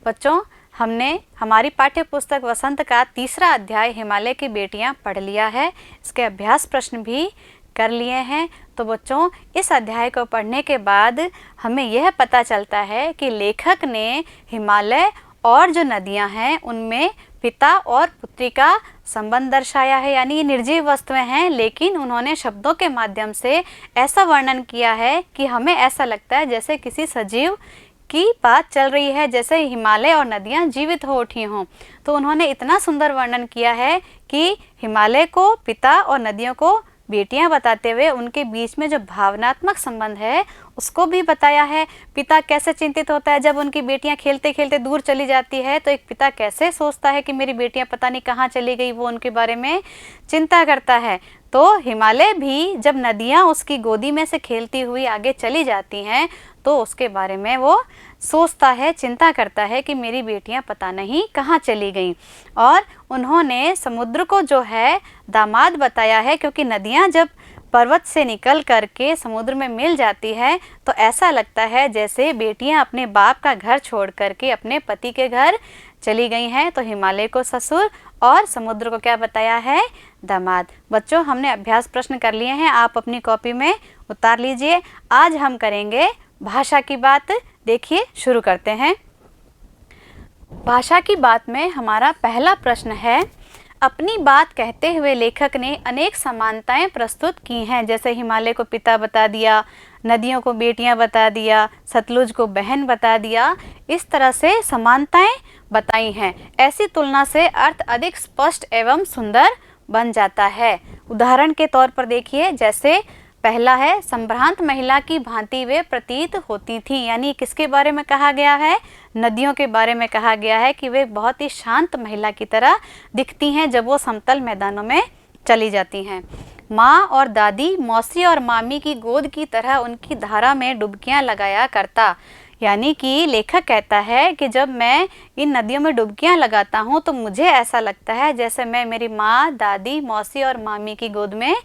बच्चों, हमने हमारी पाठ्य पुस्तक वसंत का तीसरा अध्याय हिमालय की बेटियां पढ़ लिया है। इसके अभ्यास प्रश्न भी कर लिए हैं। तो बच्चों, इस अध्याय को पढ़ने के बाद हमें यह पता चलता है कि लेखक ने हिमालय और जो नदियां हैं उनमें पिता और पुत्री का संबंध दर्शाया है। यानी ये निर्जीव वस्तुएं हैं, लेकिन उन्होंने शब्दों के माध्यम से ऐसा वर्णन किया है कि हमें ऐसा लगता है जैसे किसी सजीव की बात चल रही है, जैसे हिमालय और नदियां जीवित हो उठी हों। तो उन्होंने इतना सुंदर वर्णन किया है कि हिमालय को पिता और नदियों को बेटियां बताते हुए उनके बीच में जो भावनात्मक संबंध है उसको भी बताया है। पिता कैसे चिंतित होता है जब उनकी बेटियां खेलते खेलते दूर चली जाती है, तो एक पिता कैसे सोचता है कि मेरी बेटियां पता नहीं कहाँ चली गई, वो उनके बारे में चिंता करता है। तो हिमालय भी जब नदियां उसकी गोदी में से खेलती हुई आगे चली जाती हैं तो उसके बारे में वो सोचता है, चिंता करता है कि मेरी बेटियां पता नहीं कहाँ चली गईं। और उन्होंने समुद्र को जो है दामाद बताया है, क्योंकि नदियां जब पर्वत से निकल करके समुद्र में मिल जाती है तो ऐसा लगता है जैसे बेटियां अपने बाप का घर छोड़ करके अपने पति के घर चली गई हैं। तो हिमालय को ससुर और समुद्र को क्या बताया है? दामाद। बच्चों, हमने अभ्यास प्रश्न कर लिए हैं, आप अपनी कॉपी में उतार लीजिए। आज हम करेंगे भाषा की बात। देखिए, शुरू करते हैं। भाषा की बात में हमारा पहला प्रश्न है, अपनी बात कहते हुए लेखक ने अनेक समानताएं प्रस्तुत की हैं। जैसे हिमालय को पिता बता दिया, नदियों को बेटियां बता दिया, सतलुज को बहन बता दिया। इस तरह से समानताएं बताई हैं। ऐसी तुलना से अर्थ अधिक स्पष्ट एवं सुंदर बन जाता है। उदाहरण के तौर पर देखिए, जैसे पहला है, संभ्रांत महिला की भांति वे प्रतीत होती थी। यानी किसके बारे में कहा गया है? नदियों के बारे में कहा गया है कि वे बहुत ही शांत महिला की तरह दिखती हैं जब वो समतल मैदानों में चली जाती हैं। माँ और दादी मौसी और मामी की गोद की तरह उनकी धारा में डुबकियां लगाया करता। यानी कि लेखक कहता है कि जब मैं इन नदियों में डुबकियां लगाता हूँ तो मुझे ऐसा लगता है जैसे मैं मेरी माँ, दादी, मौसी और मामी की गोद में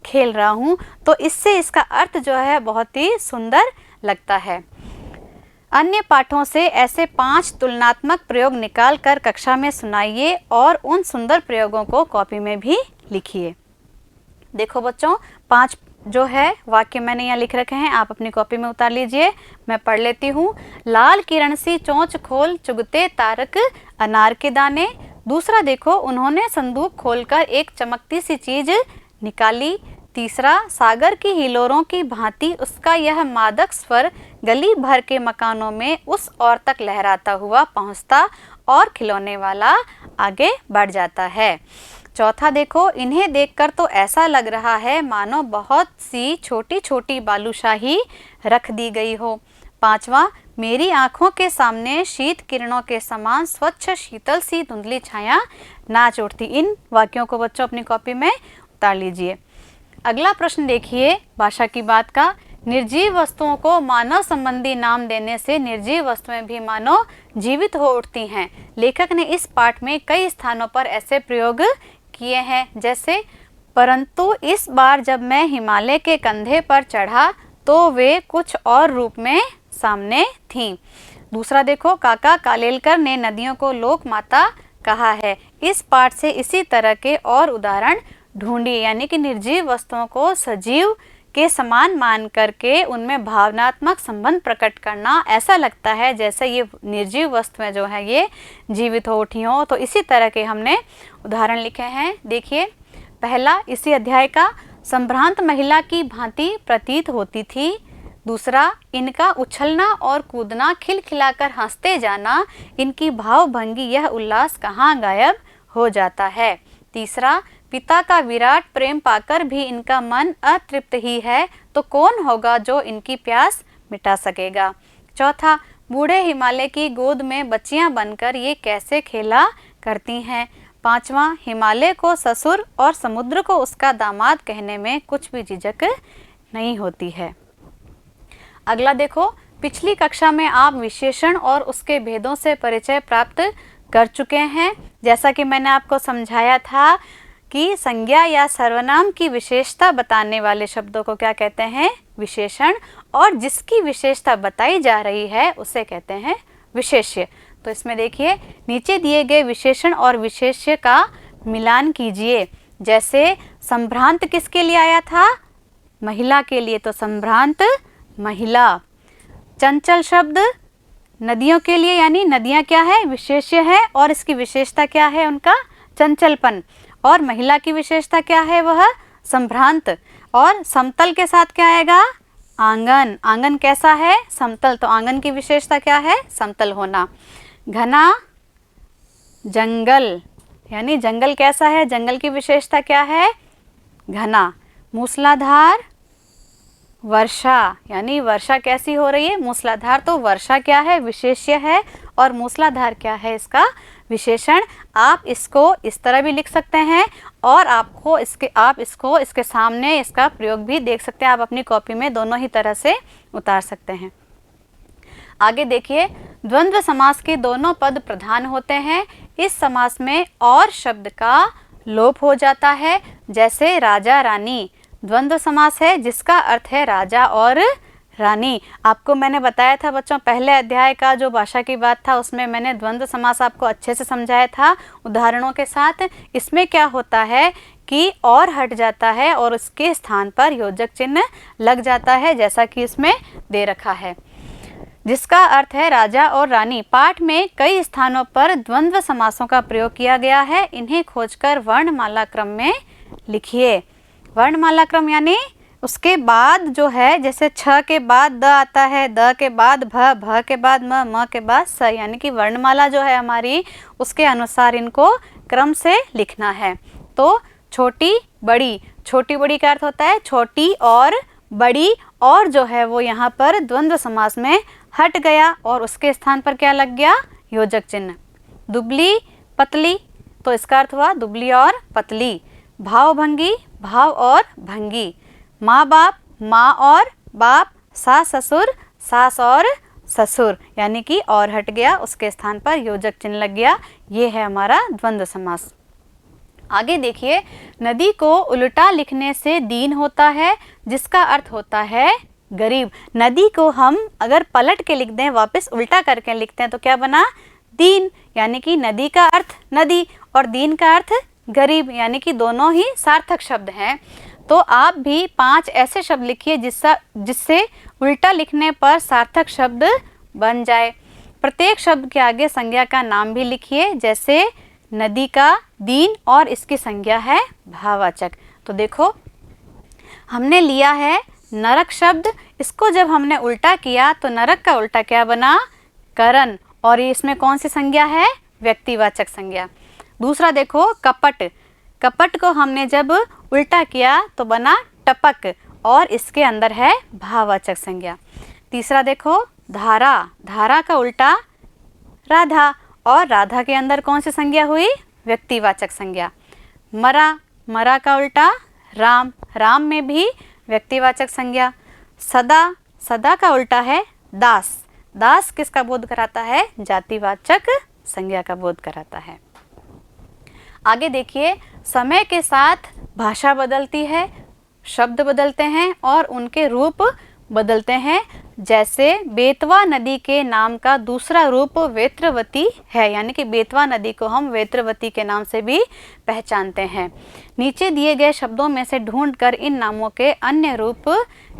खेल रहा हूँ। तो इससे इसका अर्थ जो है बहुत ही सुंदर लगता है। अन्य पाठों से ऐसे 5 तुलनात्मक प्रयोग निकाल कर कक्षा में सुनाइए और उन सुंदर प्रयोगों को कॉपी में भी लिखिए। देखो बच्चों, 5 जो है वाक्य मैंने यहाँ लिख रखे हैं, आप अपनी कॉपी में उतार लीजिए। मैं पढ़ लेती हूँ। लाल किरण सी चोंच खोल चुगते तारक अनार के दाने। दूसरा देखो, उन्होंने संदूक खोलकर एक चमकती सी चीज निकाली। तीसरा, सागर की हिलोरों की भांति उसका यह मादक स्वर गली भर के मकानों में उस ओर तक लहराता हुआ पहुँचता और खिलौने वाला आगे बढ़ जाता है। चौथा देखो, इन्हें देखकर तो ऐसा लग रहा है मानो बहुत सी छोटी छोटी बालूशाही रख दी गई हो। पांचवा, मेरी आंखों के सामने शीत किरणों के समान स्वच्छ शीतल सी धुंधली छाया नाच उठती। इन वाक्यों को बच्चों अपनी कॉपी में उतार लीजिए। अगला प्रश्न देखिए भाषा की बात का। निर्जीव वस्तुओं को मानव संबंधी नाम देने से निर्जीव वस्तुएं भी मानो जीवित हो उठती हैं। लेखक ने इस पाठ में कई स्थानों पर ऐसे प्रयोग किए हैं, जैसे परंतु इस बार जब मैं हिमालय के कंधे पर चढ़ा तो वे कुछ और रूप में सामने थीं। दूसरा देखो, काका कालेलकर ने नदियों को लोक माता कहा है। इस पाठ से इसी तरह के और उदाहरण ढूंढिए। यानी कि निर्जीव वस्तुओं को सजीव के समान मान करके उनमें भावनात्मक संबंध प्रकट करना, ऐसा लगता है जैसे ये निर्जीव वस्तुएं जो है ये जीवित हो उठी हों। तो इसी तरह के हमने उदाहरण लिखे हैं। देखिए, पहला इसी अध्याय का, संभ्रांत महिला की भांति प्रतीत होती थी। दूसरा, इनका उछलना और कूदना, खिलखिलाकर हंसते जाना, इनकी भावभंगी यह उल्लास कहाँ गायब हो जाता है। तीसरा, पिता का विराट प्रेम पाकर भी इनका मन अतृप्त ही है, तो कौन होगा जो इनकी प्यास मिटा सकेगा। चौथा, बूढ़े हिमालय की गोद में बच्चियां बनकर ये कैसे खेला करती हैं। पांचवा, हिमालय को ससुर और समुद्र को उसका दामाद कहने में कुछ भी झिझक नहीं होती है। अगला देखो, पिछली कक्षा में आप विशेषण और उसके भेदों से परिचय प्राप्त कर चुके हैं। जैसा कि मैंने आपको समझाया था कि संज्ञा या सर्वनाम की विशेषता बताने वाले शब्दों को क्या कहते हैं? विशेषण। और जिसकी विशेषता बताई जा रही है उसे कहते हैं विशेष्य। तो इसमें देखिए नीचे दिए गए विशेषण और विशेष्य का मिलान कीजिए। जैसे संभ्रांत किसके लिए आया था? महिला के लिए, तो संभ्रांत महिला। चंचल शब्द नदियों के लिए, यानी नदियां क्या है? विशेष्य है और इसकी विशेषता क्या है? उनका चंचलपन। और महिला की विशेषता क्या है? वह संभ्रांत। और समतल के साथ क्या आएगा? आंगन। आंगन कैसा है? समतल। तो आंगन की विशेषता क्या है? समतल होना। घना जंगल, यानी जंगल कैसा है? जंगल की विशेषता क्या है? घना। मूसलाधार वर्षा, यानी वर्षा कैसी हो रही है? मूसलाधार। तो वर्षा क्या है? विशेष्य है और मूसलाधार क्या है? इसका विशेषण। आप इसको इस तरह भी लिख सकते हैं और आप इसको इसके सामने इसका प्रयोग भी देख सकते हैं। आप अपनी कॉपी में दोनों ही तरह से उतार सकते हैं। आगे देखिए, द्वंद्व समास के दोनों पद प्रधान होते हैं। इस समास में और शब्द का लोप हो जाता है। जैसे राजा रानी, द्वंद्व समास है जिसका अर्थ है राजा और रानी। आपको मैंने बताया था बच्चों, पहले अध्याय का जो भाषा की बात था उसमें मैंने द्वंद्व समास आपको अच्छे से समझाया था उदाहरणों के साथ। इसमें क्या होता है कि और हट जाता है और उसके स्थान पर योजक चिन्ह लग जाता है, जैसा कि इसमें दे रखा है, जिसका अर्थ है राजा और रानी। पाठ में कई स्थानों पर द्वंद्व समासों का प्रयोग किया गया है। इन्हें खोजकर वर्णमाला क्रम में लिखिए। वर्णमाला क्रम यानी उसके बाद जो है, जैसे छ के बाद द आता है, द के बाद भ, भ के बाद म के बाद स, यानी कि वर्णमाला जो है हमारी उसके अनुसार इनको क्रम से लिखना है। तो छोटी बड़ी, छोटी बड़ी का अर्थ होता है छोटी और बड़ी, और जो है वो यहाँ पर द्वंद्व समास में हट गया और उसके स्थान पर क्या लग गया? योजक चिन्ह। दुबली पतली, तो इसका अर्थ हुआ दुबली और पतली। भावभंगी, भाव और भंगी। माँ बाप, माँ और बाप। सास ससुर, सास और ससुर, यानी कि और हट गया, उसके स्थान पर योजक चिन्ह लग गया। ये है हमारा द्वंद्व समास। आगे देखिए, नदी को उल्टा लिखने से दीन होता है, जिसका अर्थ होता है गरीब। नदी को हम अगर पलट के लिख दें, वापस उल्टा करके लिखते हैं, तो क्या बना? दीन, यानी कि नदी का अर्थ नदी और दीन का अर्थ गरीब, यानी कि दोनों ही सार्थक शब्द हैं। तो आप भी 5 ऐसे शब्द लिखिए जिससे उल्टा लिखने पर सार्थक शब्द बन जाए। प्रत्येक शब्द के आगे संज्ञा का नाम भी लिखिए, जैसे नदी का दीन और इसकी संज्ञा है भाववाचक। तो देखो, हमने लिया है नरक शब्द, इसको जब हमने उल्टा किया तो नरक का उल्टा क्या बना? करण, और ये इसमें कौन सी संज्ञा है? व्यक्तिवाचक संज्ञा। दूसरा देखो कपट, कपट को हमने जब उल्टा किया तो बना टपक और इसके अंदर है भाववाचक संज्ञा। तीसरा देखो धारा, धारा का उल्टा राधा और राधा के अंदर कौन सी संज्ञा हुई? व्यक्तिवाचक संज्ञा। मरा, मरा का उल्टा राम, राम में भी व्यक्तिवाचक संज्ञा। सदा, सदा का उल्टा है दास, दास किसका बोध कराता है? जातिवाचक संज्ञा का बोध कराता है। आगे देखिए, समय के साथ भाषा बदलती है, शब्द बदलते हैं और उनके रूप बदलते हैं। जैसे बेतवा नदी के नाम का दूसरा रूप वेत्रवती है, यानी कि बेतवा नदी को हम वेत्रवती के नाम से भी पहचानते हैं। नीचे दिए गए शब्दों में से ढूंढकर इन नामों के अन्य रूप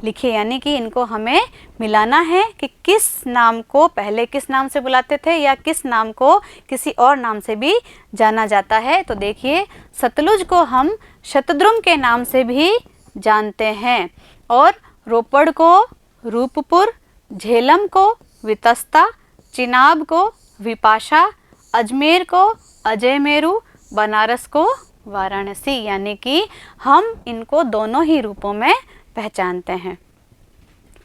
लिखिए, यानी कि इनको हमें मिलाना है कि किस नाम को पहले किस नाम से बुलाते थे या किस नाम को किसी और नाम से भी जाना जाता है। तो देखिए, सतलुज को हम शतद्रुम के नाम से भी जानते हैं और रोपड़ को रूपपुर, झेलम को वितस्ता, चिनाब को विपाशा, अजमेर को अजयमेरु, बनारस को वाराणसी, यानी कि हम इनको दोनों ही रूपों में पहचानते हैं।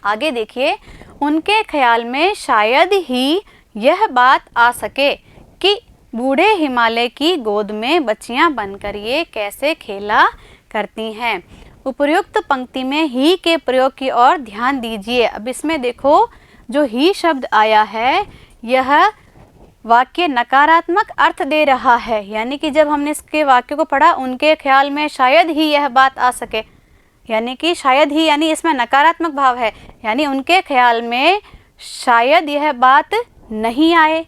आगे देखिए, उनके ख्याल में शायद ही यह बात आ सके कि बूढ़े हिमालय की गोद में बच्चियां बनकर ये कैसे खेला करती हैं। उपर्युक्त पंक्ति में ही के प्रयोग की ओर ध्यान दीजिए। अब इसमें देखो, जो ही शब्द आया है यह वाक्य नकारात्मक अर्थ दे रहा है, यानी कि जब हमने इसके वाक्य को पढ़ा, उनके ख्याल में शायद ही यह बात आ सके, यानी कि शायद ही, यानी इसमें नकारात्मक भाव है, यानी उनके ख्याल में शायद यह बात नहीं आए।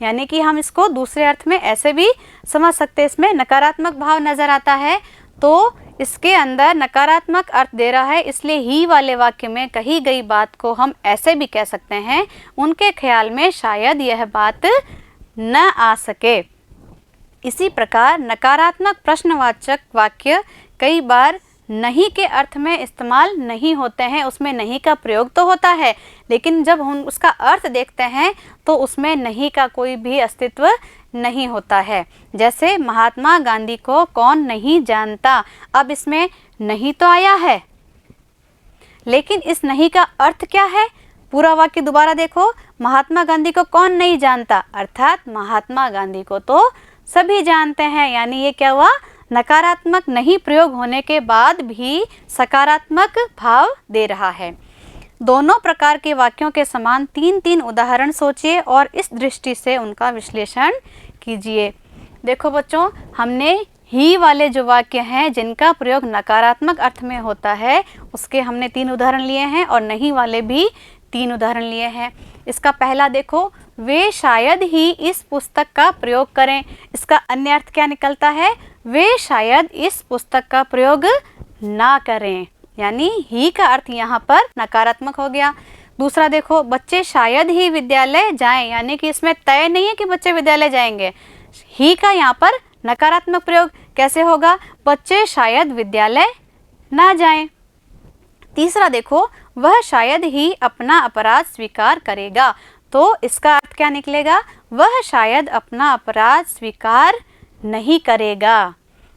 यानी कि हम इसको दूसरे अर्थ में ऐसे भी समझ सकते हैं, इसमें नकारात्मक भाव नज़र आता है तो इसके अंदर नकारात्मक अर्थ दे रहा है, इसलिए ही वाले वाक्य में कही गई बात को हम ऐसे भी कह सकते हैं, उनके ख्याल में शायद यह बात न आ सके। इसी प्रकार नकारात्मक प्रश्नवाचक वाक्य कई बार नहीं के अर्थ में इस्तेमाल नहीं होते हैं, उसमें नहीं का प्रयोग तो होता है, लेकिन जब हम उसका अर्थ देखते हैं तो उसमें नहीं का कोई भी अस्तित्व नहीं होता है। जैसे महात्मा गांधी को कौन नहीं जानता, अब इसमें नहीं तो आया है, लेकिन इस नहीं का अर्थ क्या है? पूरा वाक्य दोबारा देखो, महात्मा गांधी को कौन नहीं जानता, अर्थात महात्मा गांधी को तो सभी जानते हैं, यानी ये क्या हुआ, नकारात्मक नहीं प्रयोग होने के बाद भी सकारात्मक भाव दे रहा है। दोनों प्रकार के वाक्यों के समान 3-3 उदाहरण सोचिए और इस दृष्टि से उनका विश्लेषण कीजिए। देखो बच्चों, हमने ही वाले जो वाक्य हैं जिनका प्रयोग नकारात्मक अर्थ में होता है उसके हमने 3 उदाहरण लिए हैं और नहीं वाले भी 3 उदाहरण लिए हैं। इसका पहला देखो, वे शायद ही इस पुस्तक का प्रयोग करें। इसका अन्य अर्थ क्या निकलता है? वे शायद इस पुस्तक का प्रयोग ना करें, यानी ही का अर्थ यहाँ पर नकारात्मक हो गया। दूसरा देखो, बच्चे शायद ही विद्यालय जाएं, यानी कि इसमें तय नहीं है कि बच्चे विद्यालय जाएंगे। ही का यहाँ पर नकारात्मक प्रयोग कैसे होगा? बच्चे शायद विद्यालय ना जाएं। तीसरा देखो, वह शायद ही अपना अपराध स्वीकार करेगा, तो इसका अर्थ क्या निकलेगा? वह शायद अपना अपराध स्वीकार नहीं करेगा,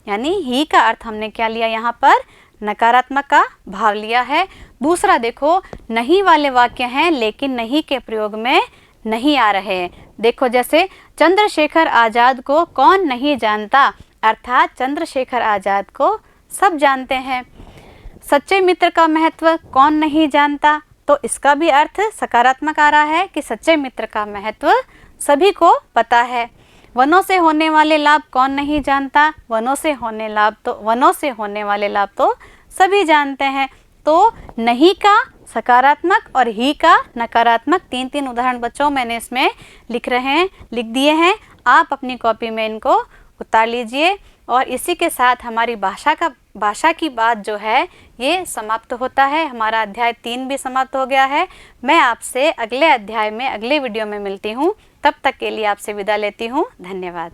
यानी ही का अर्थ हमने क्या लिया यहाँ पर? नकारात्मक का भाव लिया है। दूसरा देखो, नहीं वाले वाक्य हैं लेकिन नहीं के प्रयोग में नहीं आ रहे हैं। देखो जैसे चंद्रशेखर आज़ाद को कौन नहीं जानता, अर्थात चंद्रशेखर आज़ाद को सब जानते हैं। सच्चे मित्र का महत्व कौन नहीं जानता, तो इसका भी अर्थ सकारात्मक आ रहा है कि सच्चे मित्र का महत्व सभी को पता है। वनों से होने वाले लाभ कौन नहीं जानता, वनों से होने वाले लाभ तो सभी जानते हैं। तो नहीं का सकारात्मक और ही का नकारात्मक 3-3 उदाहरण बच्चों मैंने इसमें लिख दिए हैं। आप अपनी कॉपी में इनको उतार लीजिए और इसी के साथ हमारी भाषा की बात जो है ये समाप्त होता है। हमारा अध्याय 3 भी समाप्त हो गया है। मैं आपसे अगले अध्याय में अगले वीडियो में मिलती हूँ। तब तक के लिए आपसे विदा लेती हूँ। धन्यवाद।